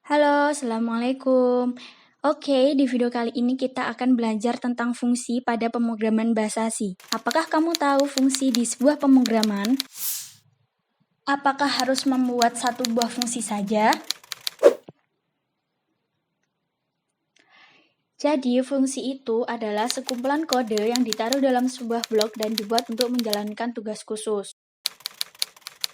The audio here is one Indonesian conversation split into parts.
Halo, Assalamualaikum. Oke, di video kali ini kita akan belajar tentang fungsi pada pemrograman bahasa C. Apakah kamu tahu fungsi di sebuah pemrograman? Apakah harus membuat satu buah fungsi saja? Jadi, fungsi itu adalah sekumpulan kode yang ditaruh dalam sebuah blok dan dibuat untuk menjalankan tugas khusus.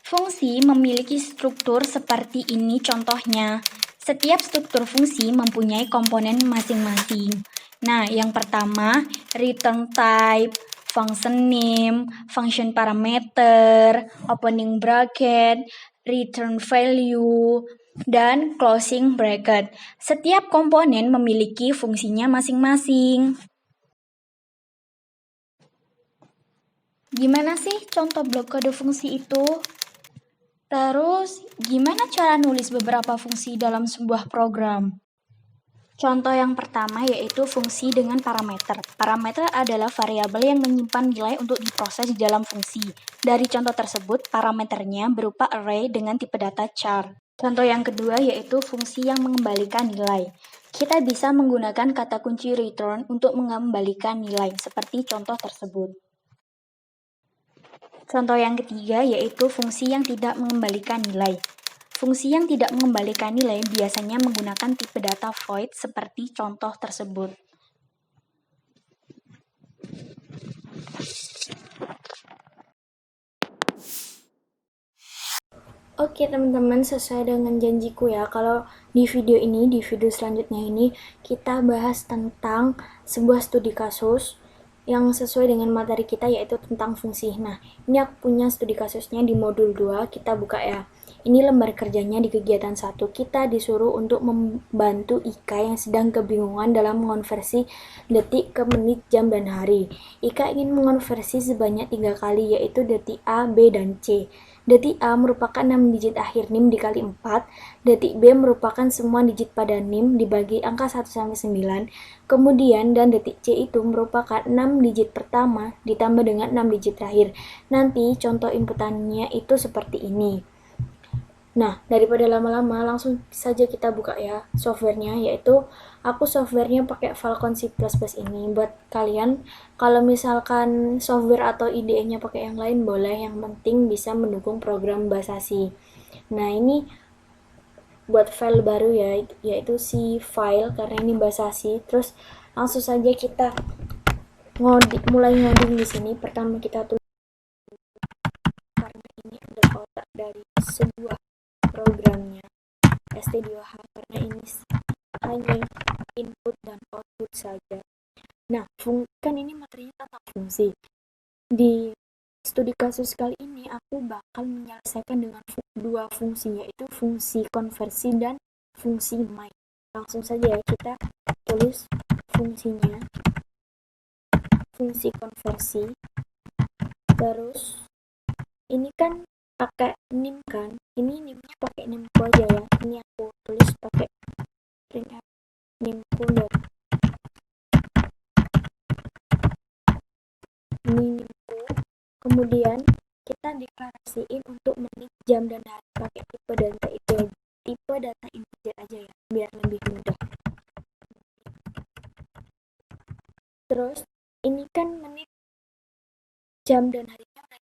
Fungsi memiliki struktur seperti ini contohnya. Setiap struktur fungsi mempunyai komponen masing-masing. Nah, yang pertama, return type, function name, function parameter, opening bracket, return value, dan closing bracket. Setiap komponen memiliki fungsinya masing-masing. Gimana sih contoh blok kode fungsi itu? Terus, gimana cara nulis beberapa fungsi dalam sebuah program? Contoh yang pertama yaitu fungsi dengan parameter. Parameter adalah variabel yang menyimpan nilai untuk diproses di dalam fungsi. Dari contoh tersebut, parameternya berupa array dengan tipe data char. Contoh yang kedua yaitu fungsi yang mengembalikan nilai. Kita bisa menggunakan kata kunci return untuk mengembalikan nilai, seperti contoh tersebut. Contoh yang ketiga yaitu fungsi yang tidak mengembalikan nilai. Fungsi yang tidak mengembalikan nilai biasanya menggunakan tipe data void seperti contoh tersebut. Oke teman-teman, sesuai dengan janjiku ya, kalau di video selanjutnya ini, kita bahas tentang sebuah studi kasus yang sesuai dengan materi kita, yaitu tentang fungsi. Nah, ini aku punya studi kasusnya di modul 2, kita buka ya. Ini lembar kerjanya di kegiatan 1, kita disuruh untuk membantu Ika yang sedang kebingungan dalam mengonversi detik ke menit, jam, dan hari. Ika ingin mengonversi sebanyak 3 kali, yaitu detik A, B, dan C. Detik A merupakan 6 digit akhir NIM dikali 4, detik B merupakan semua digit pada NIM dibagi angka 1-9, kemudian dan detik C itu merupakan 6 digit pertama ditambah dengan 6 digit terakhir. Nanti contoh inputannya itu seperti ini. Nah, daripada lama-lama langsung saja kita buka ya softwarenya, yaitu aku softwarenya pakai Falcon C++ ini. Buat kalian, kalau misalkan software atau IDE-nya pakai yang lain boleh, yang penting bisa mendukung program bahasa C. Nah, ini buat file baru ya, yaitu C file karena ini bahasa C. Terus langsung saja kita mulai ngoding di sini. Pertama kita tulis karena ini adalah otak dari sebuah programnya stdio_h karena ini hanya input dan output saja. Nah, kan ini materinya tentang fungsi. Di studi kasus kali ini aku bakal menyelesaikan dengan dua fungsi, yaitu fungsi konversi dan fungsi my. Langsung saja ya, kita tulis fungsinya, fungsi konversi. Terus ini kan pakai nim kan, ini nimnya pakai nimku aja ya, ini aku tulis pakai printf nimku dan ini nimku. Kemudian kita deklarasiin untuk menit, jam, dan hari pakai tipe data integer aja ya, biar lebih mudah. Terus ini kan menit, jam, dan harinya udah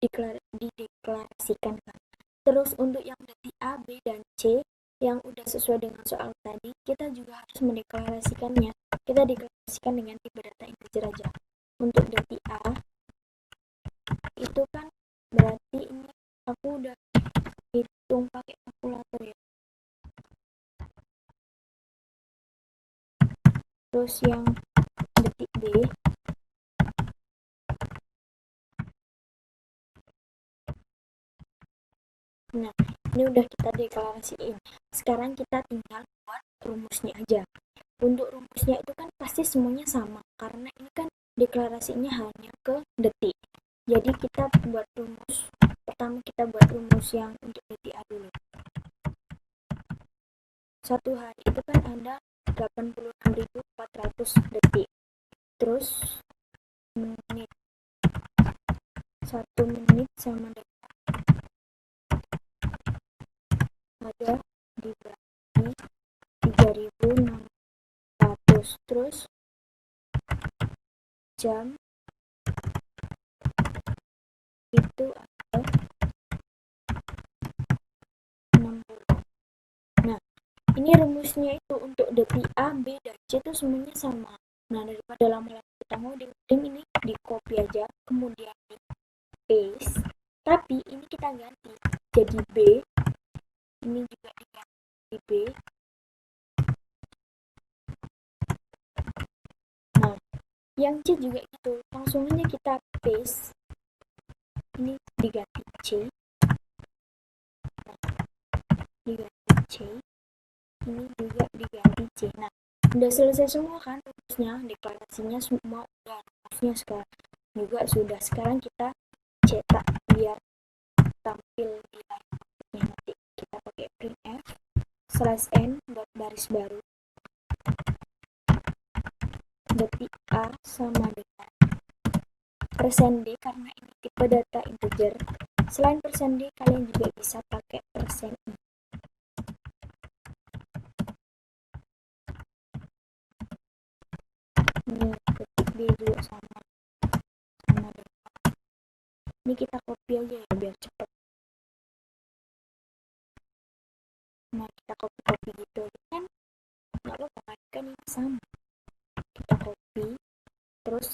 dideklarasikan kan. Terus untuk yang detik A, B, dan C yang udah sesuai dengan soal tadi, kita juga harus mendeklarasikannya. Kita deklarasikan dengan tipe data integer aja. Untuk detik A itu kan berarti ini aku udah hitung pakai kalkulator ya. Terus yang detik B nah, ini udah kita deklarasiin. Sekarang kita tinggal buat rumusnya aja. Untuk rumusnya itu kan pasti semuanya sama, karena ini kan deklarasinya hanya ke detik. Jadi kita buat rumus, pertama kita buat rumus yang untuk detik A dulu. Satu hari itu kan ada 86.400 detik. Terus menit, 1 menit sama dengan ada dibagi 3600. Terus jam itu adalah 60. Nah, ini rumusnya itu untuk detik A, B, dan C itu semuanya sama. Nah, daripada lama-lama kita ngoding, ini di copy aja, kemudian di paste. Tapi ini kita ganti jadi B, ini juga diganti B. Nah, yang C juga gitu, langsung aja kita paste. Ini diganti C, diganti C, ini juga diganti C. Nah, udah selesai semua kan rumusnya, deklarasinya semua udah, rumusnya sekarang juga sudah. Sekarang kita cetak biar tampil di layarnya. Nanti kita pakai printf /n dot baris baru detik A sama dengan %d karena ini tipe data integer. Selain %d kalian juga bisa pakai %i. Ini detik B juga sama dengan. Ini kita copy aja ya biar cepat. Nah, kita copy gitu kan nggak apa-apa kan, ini sama. Kita copy terus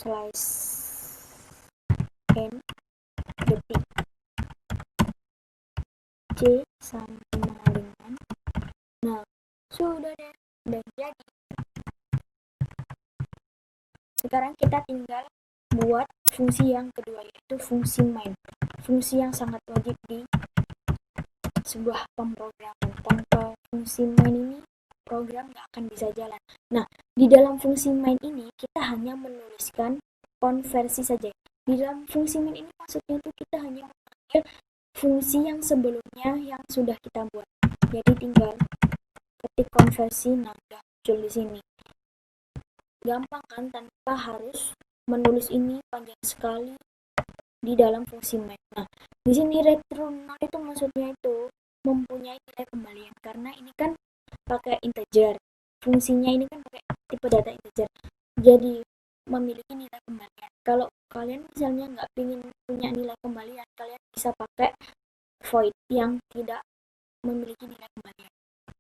/n detik C sama dengan. Nah, sudah deh, dan jadi. Sekarang kita tinggal buat fungsi yang kedua, yaitu fungsi main. Fungsi yang sangat wajib di sebuah pemrograman. Tanpa fungsi main ini, program nggak akan bisa jalan. Nah, di dalam fungsi main ini, kita hanya menuliskan konversi saja. Di dalam fungsi main ini maksudnya itu kita hanya memanggil fungsi yang sebelumnya yang sudah kita buat. Jadi tinggal ketik konversi, nah udah muncul di sini. Gampang kan, tanpa harus menulis ini panjang sekali di dalam fungsi main. Nah, di sini return null itu maksudnya itu mempunyai nilai kembalian, karena ini kan pakai integer. Fungsinya ini kan pakai tipe data integer. Jadi memiliki nilai kembalian. Kalau kalian misalnya nggak ingin punya nilai kembalian, kalian bisa pakai void yang tidak memiliki nilai kembalian.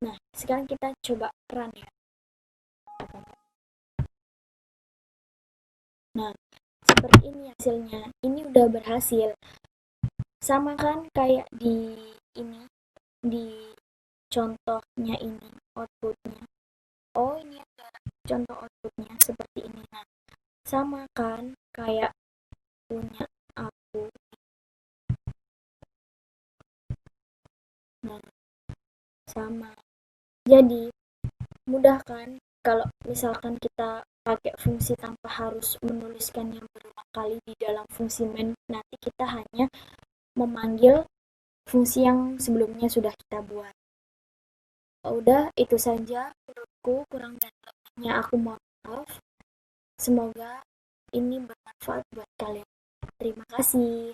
Nah, sekarang kita coba run ya. Nah, seperti ini hasilnya. Ini udah berhasil. Sama kan kayak di ini, di contohnya ini outputnya. Oh, ini ada contoh outputnya seperti ini. Nah, sama kan kayak punya aku. Nah, sama. Jadi mudah kan kalau misalkan kita pakai fungsi tanpa harus menuliskan yang berulang kali di dalam fungsi main. Nanti kita hanya memanggil fungsi yang sebelumnya sudah kita buat. Udah, itu saja menurutku, kurang dan lebihnya aku mohon maaf. Semoga ini bermanfaat buat kalian. Terima kasih.